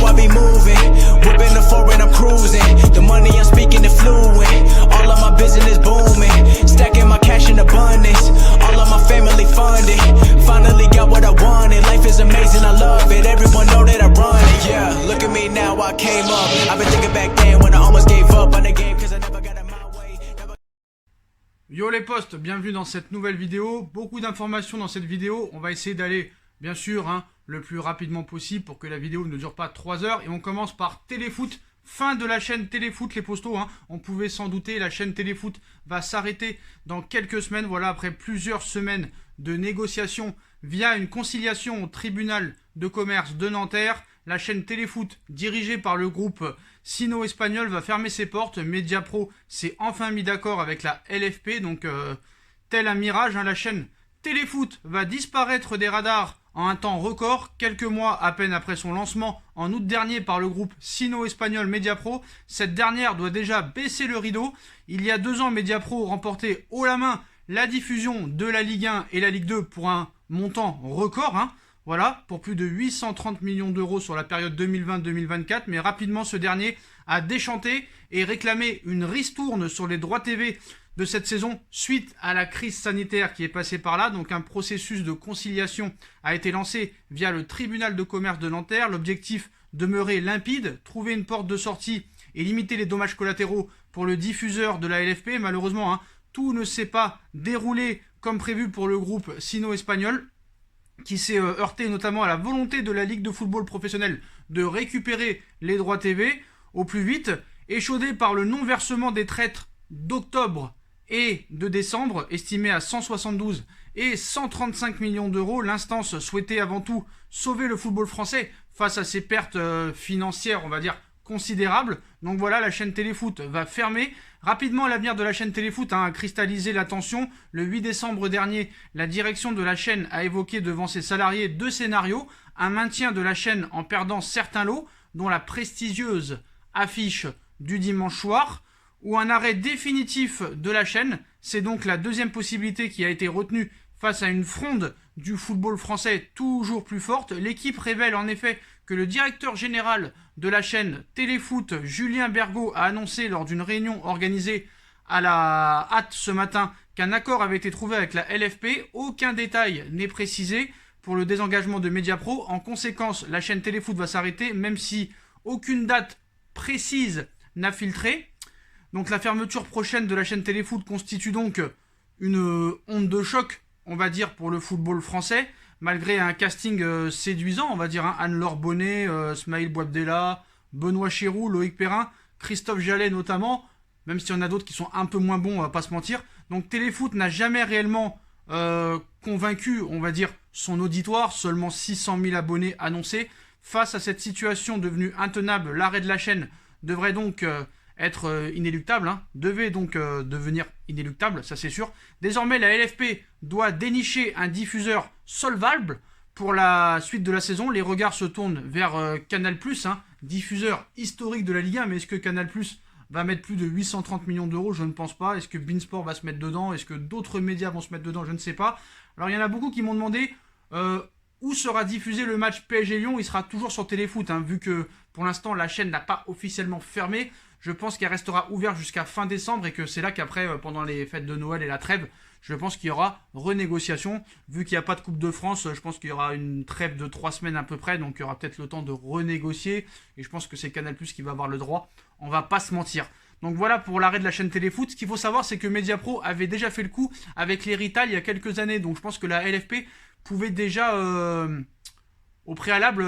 I be moving. Whipping the foreign, I'm cruising. The money I'm speaking is fluent. All of my business booming. Stacking my cash in abundance. All of my family funded. Finally got what I wanted. Life is amazing, I love it. Everyone know that I run it. Yeah, look at me now, I came up. I've been thinking back then when I almost gave up on the game cause I never got it my way. Yo les potes, bienvenue dans cette nouvelle vidéo. Beaucoup d'informations dans cette vidéo. On va essayer d'aller, bien sûr, le plus rapidement possible pour que la vidéo ne dure pas 3 heures. Et on commence par Téléfoot. Fin de la chaîne Téléfoot, les postos. On pouvait s'en douter, la chaîne Téléfoot va s'arrêter dans quelques semaines. Voilà, après plusieurs semaines de négociations via une conciliation au tribunal de commerce de Nanterre. La chaîne Téléfoot, dirigée par le groupe sino-espagnol, va fermer ses portes. Mediapro s'est enfin mis d'accord avec la LFP. Donc, tel un mirage, la chaîne Téléfoot va disparaître des radars en un temps record, quelques mois à peine après son lancement en août dernier par le groupe sino-espagnol Mediapro. Cette dernière doit déjà baisser le rideau. Il y a 2 ans, Mediapro remportait haut la main la diffusion de la Ligue 1 et la Ligue 2 pour un montant record. Voilà, pour plus de 830 millions d'euros sur la période 2020-2024. Mais rapidement, ce dernier a déchanté et réclamé une ristourne sur les droits TV de cette saison suite à la crise sanitaire qui est passée par là. Donc un processus de conciliation a été lancé via le tribunal de commerce de Nanterre. L'objectif demeurait limpide, trouver une porte de sortie et limiter les dommages collatéraux pour le diffuseur de la LFP. Malheureusement, tout ne s'est pas déroulé comme prévu pour le groupe sino-espagnol, qui s'est heurté notamment à la volonté de la Ligue de football professionnel de récupérer les droits TV au plus vite, échaudé par le non-versement des traites d'octobre et de décembre, estimés à 172 et 135 millions d'euros. L'instance souhaitait avant tout sauver le football français face à ces pertes financières, on va dire, considérables. Donc voilà, la chaîne Téléfoot va fermer. Rapidement, l'avenir de la chaîne Téléfoot a cristallisé l'attention. Le 8 décembre dernier, la direction de la chaîne a évoqué devant ses salariés 2 scénarios. Un maintien de la chaîne en perdant certains lots, dont la prestigieuse affiche du dimanche soir, ou un arrêt définitif de la chaîne. C'est donc la deuxième possibilité qui a été retenue face à une fronde du football français toujours plus forte. L'équipe révèle en effet que le directeur général de la chaîne Téléfoot, Julien Bergot, a annoncé lors d'une réunion organisée à la hâte ce matin qu'un accord avait été trouvé avec la LFP. Aucun détail n'est précisé pour le désengagement de Mediapro. En conséquence, la chaîne Téléfoot va s'arrêter, même si aucune date précise n'a filtré. Donc la fermeture prochaine de la chaîne Téléfoot constitue donc une onde de choc, on va dire, pour le football français, malgré un casting séduisant, on va dire, Anne-Laure Bonnet, Smaïl Bouabdella, Benoît Chéroux, Loïc Perrin, Christophe Jallet notamment, même s'il y en a d'autres qui sont un peu moins bons, on va pas se mentir. Donc Téléfoot n'a jamais réellement convaincu, on va dire, son auditoire, seulement 600 000 abonnés annoncés. Face à cette situation devenue intenable, l'arrêt de la chaîne devrait donc être inéluctable, devait donc devenir inéluctable, ça c'est sûr. Désormais, la LFP doit dénicher un diffuseur solvable pour la suite de la saison. Les regards se tournent vers Canal+, diffuseur historique de la Ligue 1, mais est-ce que Canal+ va mettre plus de 830 millions d'euros? Je ne pense pas. Est-ce que Beansport va se mettre dedans? Est-ce que d'autres médias vont se mettre dedans? Je ne sais pas. Alors il y en a beaucoup qui m'ont demandé où sera diffusé le match PSG-Lyon. Il sera toujours sur Téléfoot, vu que pour l'instant la chaîne n'a pas officiellement fermé. Je pense qu'elle restera ouverte jusqu'à fin décembre et que c'est là qu'après, pendant les fêtes de Noël et la trêve, je pense qu'il y aura renégociation. Vu qu'il n'y a pas de Coupe de France, je pense qu'il y aura une trêve de 3 semaines à peu près, donc il y aura peut-être le temps de renégocier. Et je pense que c'est Canal+ qui va avoir le droit. On va pas se mentir. Donc voilà pour l'arrêt de la chaîne Téléfoot. Ce qu'il faut savoir, c'est que Mediapro avait déjà fait le coup avec les Rital il y a quelques années. Donc je pense que la LFP pouvait déjà, au préalable,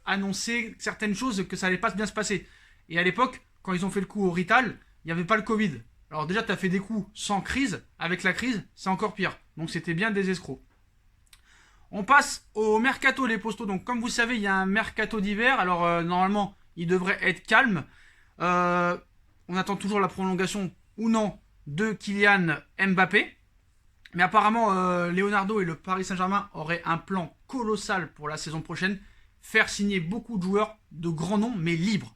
annoncer certaines choses, que ça allait pas bien se passer. Et à l'époque, quand ils ont fait le coup au Rital, il n'y avait pas le Covid. Alors déjà, tu as fait des coups sans crise. Avec la crise, c'est encore pire. Donc c'était bien des escrocs. On passe au mercato, les postos. Donc comme vous savez, il y a un mercato d'hiver. Alors normalement, il devrait être calme. On attend toujours la prolongation ou non de Kylian Mbappé. Mais apparemment, Leonardo et le Paris Saint-Germain auraient un plan colossal pour la saison prochaine. Faire signer beaucoup de joueurs de grands noms, mais libres.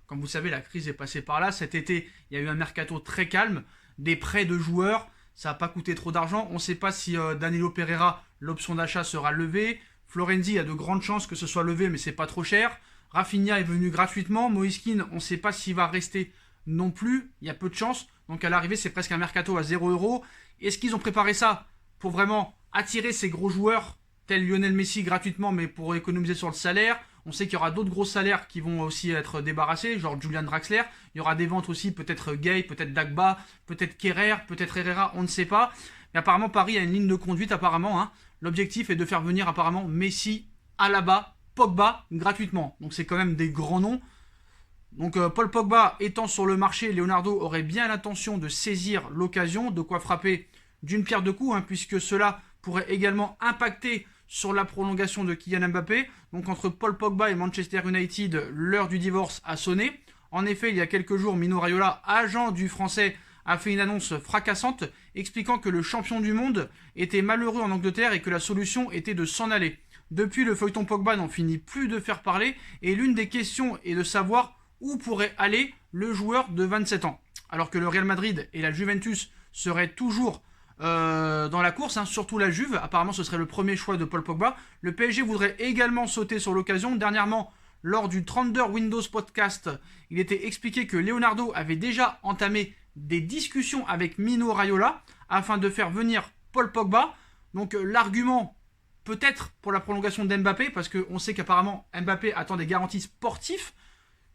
Comme vous savez, la crise est passée par là. Cet été, il y a eu un mercato très calme. Des prêts de joueurs, ça n'a pas coûté trop d'argent. On ne sait pas si Danilo Pereira, l'option d'achat sera levée. Florenzi a de grandes chances que ce soit levé, mais c'est pas trop cher. Rafinha est venu gratuitement. Moise Kean, on ne sait pas s'il va rester non plus. Il y a peu de chance. Donc à l'arrivée, c'est presque un mercato à 0 €. Est-ce qu'ils ont préparé ça pour vraiment attirer ces gros joueurs tels Lionel Messi gratuitement, mais pour économiser sur le salaire? On sait qu'il y aura d'autres gros salaires qui vont aussi être débarrassés, genre Julian Draxler. Il y aura des ventes aussi, peut-être Gay, peut-être Dagba, peut-être Kerrer, peut-être Herrera, on ne sait pas. Mais apparemment, Paris a une ligne de conduite, apparemment. Hein. L'objectif est de faire venir apparemment Messi, Alaba, Pogba gratuitement. Donc c'est quand même des grands noms. Donc Paul Pogba étant sur le marché, Leonardo aurait bien l'intention de saisir l'occasion, de quoi frapper d'une pierre deux coups, hein, puisque cela pourrait également impacter sur la prolongation de Kylian Mbappé. Donc entre Paul Pogba et Manchester United, l'heure du divorce a sonné. En effet, il y a quelques jours, Mino Raiola, agent du Français, a fait une annonce fracassante expliquant que le champion du monde était malheureux en Angleterre et que la solution était de s'en aller. Depuis, le feuilleton Pogba n'en finit plus de faire parler et l'une des questions est de savoir où pourrait aller le joueur de 27 ans. Alors que le Real Madrid et la Juventus seraient toujours dans la course, hein, surtout la Juve. Apparemment, ce serait le premier choix de Paul Pogba. Le PSG voudrait également sauter sur l'occasion. Dernièrement, lors du Thunder Windows podcast, il était expliqué que Leonardo avait déjà entamé des discussions avec Mino Raiola afin de faire venir Paul Pogba. Donc l'argument peut-être pour la prolongation d'Mbappé, parce qu'on sait qu'apparemment Mbappé attend des garanties sportives.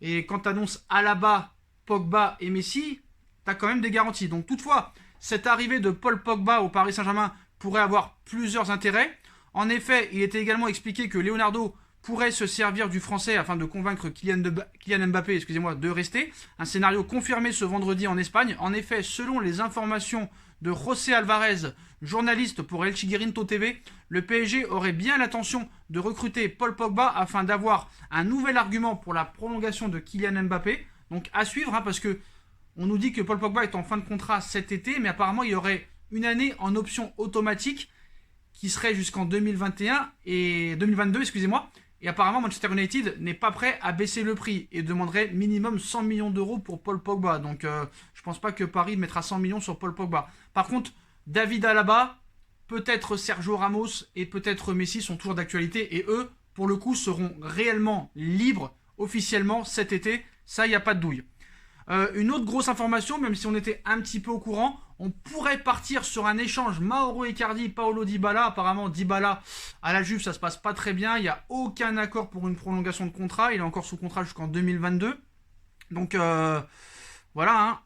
Et quand tu annonces Alaba, Pogba et Messi, tu as quand même des garanties. Donc toutefois, cette arrivée de Paul Pogba au Paris Saint-Germain pourrait avoir plusieurs intérêts. En effet, il était également expliqué que Leonardo pourrait se servir du français afin de convaincre Kylian Mbappé de rester. Un scénario confirmé ce vendredi en Espagne. En effet, selon les informations de José Alvarez, journaliste pour El Chiguerinto TV, le PSG aurait bien l'intention de recruter Paul Pogba afin d'avoir un nouvel argument pour la prolongation de Kylian Mbappé. Donc à suivre, hein, parce que on nous dit que Paul Pogba est en fin de contrat cet été, mais apparemment il y aurait une année en option automatique qui serait jusqu'en 2021 et 2022, excusez-moi. Et apparemment Manchester United n'est pas prêt à baisser le prix et demanderait minimum 100 millions d'euros pour Paul Pogba. Donc je pense pas que Paris mettra 100 millions sur Paul Pogba. Par contre, David Alaba, peut-être Sergio Ramos et peut-être Messi sont toujours d'actualité et eux, pour le coup, seront réellement libres officiellement cet été. Ça, il n'y a pas de douille. Une autre grosse information, même si on était un petit peu au courant, on pourrait partir sur un échange Mauro Icardi, Paulo Dybala. Apparemment, Dybala à la Juve, ça se passe pas très bien. Il n'y a aucun accord pour une prolongation de contrat. Il est encore sous contrat jusqu'en 2022. Donc voilà, hein.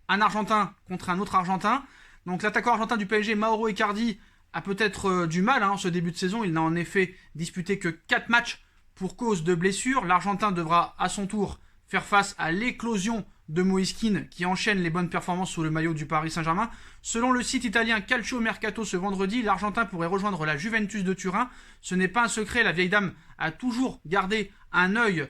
Un Argentin contre un autre Argentin. Donc l'attaquant argentin du PSG, Mauro Icardi, a peut-être du mal en ce début de saison. Il n'a en effet disputé que 4 matchs pour cause de blessure. L'Argentin devra à son tour faire face à l'éclosion de Moise Kean qui enchaîne les bonnes performances sous le maillot du Paris Saint-Germain. Selon le site italien Calcio Mercato ce vendredi, l'Argentin pourrait rejoindre la Juventus de Turin. Ce n'est pas un secret, la vieille dame a toujours gardé un œil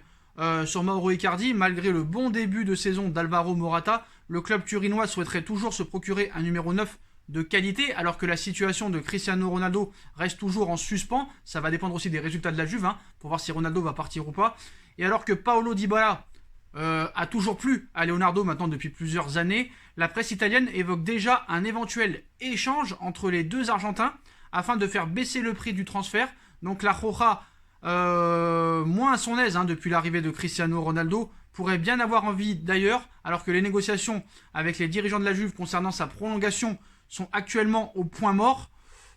sur Mauro Icardi. Malgré le bon début de saison d'Alvaro Morata, le club turinois souhaiterait toujours se procurer un numéro 9 de qualité, alors que la situation de Cristiano Ronaldo reste toujours en suspens. Ça va dépendre aussi des résultats de la Juve, pour voir si Ronaldo va partir ou pas. Et alors que Paulo Dybala a toujours plu à Leonardo maintenant depuis plusieurs années, la presse italienne évoque déjà un éventuel échange entre les deux Argentins afin de faire baisser le prix du transfert. Donc la Roja, moins à son aise depuis l'arrivée de Cristiano Ronaldo, pourrait bien avoir envie d'ailleurs, alors que les négociations avec les dirigeants de la Juve concernant sa prolongation sont actuellement au point mort.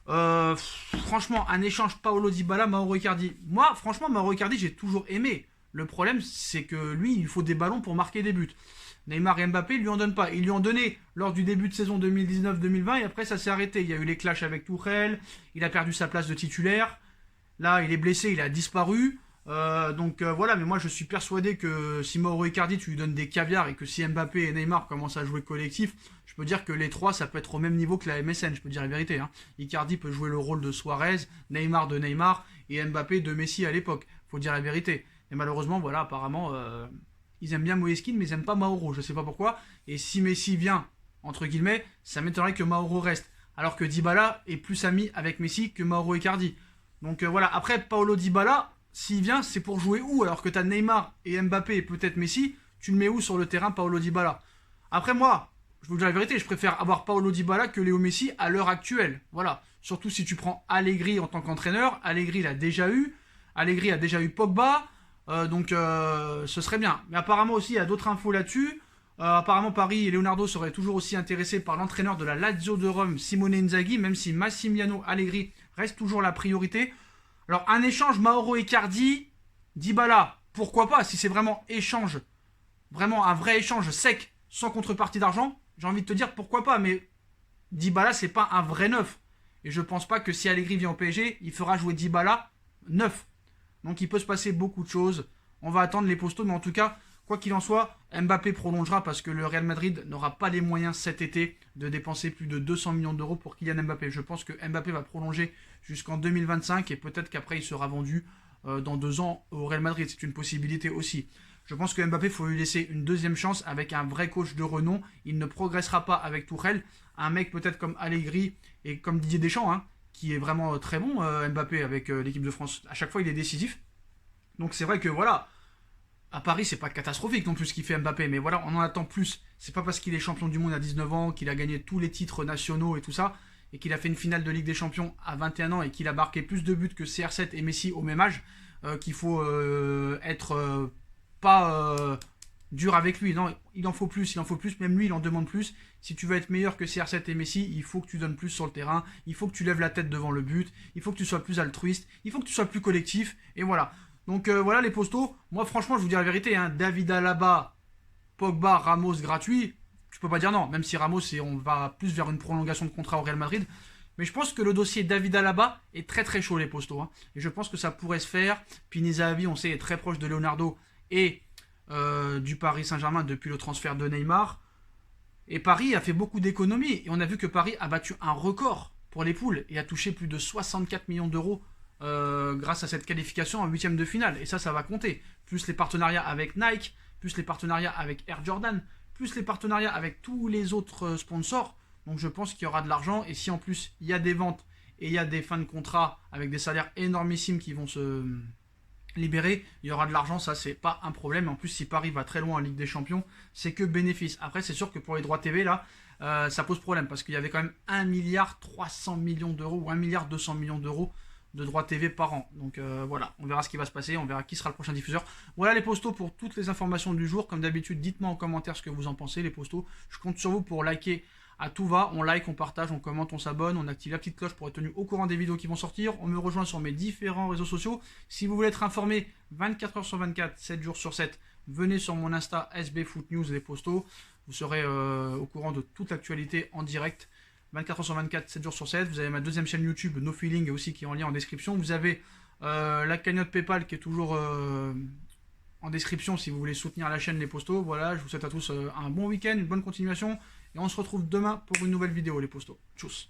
Franchement, un échange Paulo Dybala, Mauro Icardi. Moi, franchement, Mauro Icardi, j'ai toujours aimé. Le problème, c'est que lui, il faut des ballons pour marquer des buts. Neymar et Mbappé, ils lui en donnent pas. Ils lui ont donné lors du début de saison 2019-2020 et après, ça s'est arrêté. Il y a eu les clashs avec Tuchel, il a perdu sa place de titulaire. Là, il est blessé, il a disparu. Voilà, mais moi, je suis persuadé que si Mauro Icardi, tu lui donnes des caviars et que si Mbappé et Neymar commencent à jouer collectif, je peux dire que les trois, ça peut être au même niveau que la MSN, je peux dire la vérité. Icardi peut jouer le rôle de Suarez, Neymar de Neymar et Mbappé de Messi à l'époque. Faut dire la vérité. Et malheureusement, voilà, apparemment, ils aiment bien Moise Kean, mais ils n'aiment pas Mauro. Je ne sais pas pourquoi. Et si Messi vient, entre guillemets, ça m'étonnerait que Mauro reste. Alors que Dybala est plus ami avec Messi que Mauro Icardi. Donc voilà, après, Paulo Dybala, s'il vient, c'est pour jouer où? Alors que tu as Neymar et Mbappé et peut-être Messi, tu le mets où sur le terrain, Paulo Dybala? Après, moi, je vous dis la vérité, je préfère avoir Paulo Dybala que Léo Messi à l'heure actuelle. Voilà. Surtout si tu prends Allegri en tant qu'entraîneur. Allegri l'a déjà eu. Allegri a déjà eu Pogba. Ce serait bien. Mais apparemment aussi, il y a d'autres infos là-dessus. Apparemment, Paris et Leonardo seraient toujours aussi intéressés par l'entraîneur de la Lazio de Rome, Simone Inzaghi, même si Massimiliano Allegri reste toujours la priorité. Alors, un échange Mauro Icardi, Dybala, pourquoi pas, si c'est vraiment échange, vraiment un vrai échange sec, sans contrepartie d'argent, j'ai envie de te dire pourquoi pas, mais Dybala, c'est pas un vrai neuf. Et je pense pas que si Allegri vient au PSG, il fera jouer Dybala neuf. Donc il peut se passer beaucoup de choses. On va attendre les postos, mais en tout cas, quoi qu'il en soit, Mbappé prolongera parce que le Real Madrid n'aura pas les moyens cet été de dépenser plus de 200 millions d'euros pour Kylian Mbappé. Je pense que Mbappé va prolonger jusqu'en 2025 et peut-être qu'après il sera vendu dans 2 ans au Real Madrid. C'est une possibilité aussi. Je pense que Mbappé, il faut lui laisser une deuxième chance avec un vrai coach de renom. Il ne progressera pas avec Tuchel. Un mec peut-être comme Allegri et comme Didier Deschamps, hein, qui est vraiment très bon, Mbappé, avec l'équipe de France. À chaque fois, il est décisif. Donc c'est vrai que voilà, à Paris, c'est pas catastrophique non plus ce qu'il fait Mbappé, mais voilà, on en attend plus. C'est pas parce qu'il est champion du monde à 19 ans, qu'il a gagné tous les titres nationaux et tout ça, et qu'il a fait une finale de Ligue des Champions à 21 ans et qu'il a marqué plus de buts que CR7 et Messi au même âge, qu'il faut être pas dur avec lui. Non, il en faut plus, même lui il en demande plus. Si tu veux être meilleur que CR7 et Messi, il faut que tu donnes plus sur le terrain, il faut que tu lèves la tête devant le but, il faut que tu sois plus altruiste, il faut que tu sois plus collectif, et voilà. Donc voilà les postos. Moi franchement je vous dis la vérité, hein, David Alaba, Pogba, Ramos gratuit, tu peux pas dire non, même si Ramos on va plus vers une prolongation de contrat au Real Madrid. Mais je pense que le dossier David Alaba est très très chaud les postos, hein, et je pense que ça pourrait se faire. Pini Zahavi, on sait, est très proche de Leonardo et du Paris Saint-Germain depuis le transfert de Neymar. Et Paris a fait beaucoup d'économies, et on a vu que Paris a battu un record pour les poules et a touché plus de 64 millions d'euros grâce à cette qualification en 8e de finale. Et ça va compter. Plus les partenariats avec Nike, plus les partenariats avec Air Jordan, plus les partenariats avec tous les autres sponsors. Donc je pense qu'il y aura de l'argent. Et si en plus il y a des ventes et il y a des fins de contrat avec des salaires énormissimes qui vont se libérer, il y aura de l'argent, ça c'est pas un problème. En plus, si Paris va très loin en Ligue des Champions, c'est que bénéfice. Après, c'est sûr que pour les droits TV là, ça pose problème parce qu'il y avait quand même 1,3 milliard d'euros ou 1,2 milliard d'euros de droits TV par an. Donc voilà, on verra ce qui va se passer, on verra qui sera le prochain diffuseur. Voilà les postos pour toutes les informations du jour. Comme d'habitude, dites-moi en commentaire ce que vous en pensez, les postos. Je compte sur vous pour liker à tout va. On like, on partage, on commente, on s'abonne, on active la petite cloche pour être tenu au courant des vidéos qui vont sortir. On me rejoint sur mes différents réseaux sociaux. Si vous voulez être informé 24 h sur 24, 7 jours sur 7, venez sur mon Insta SB Foot News les postos. Vous serez au courant de toute l'actualité en direct. 24 h sur 24, 7 jours sur 7. Vous avez ma deuxième chaîne YouTube, No Feeling, aussi qui est en lien en description. Vous avez la cagnotte PayPal qui est toujours en description si vous voulez soutenir la chaîne Les Postos. Voilà, je vous souhaite à tous un bon week-end, une bonne continuation. Et on se retrouve demain pour une nouvelle vidéo, Les Postos. Tchuss.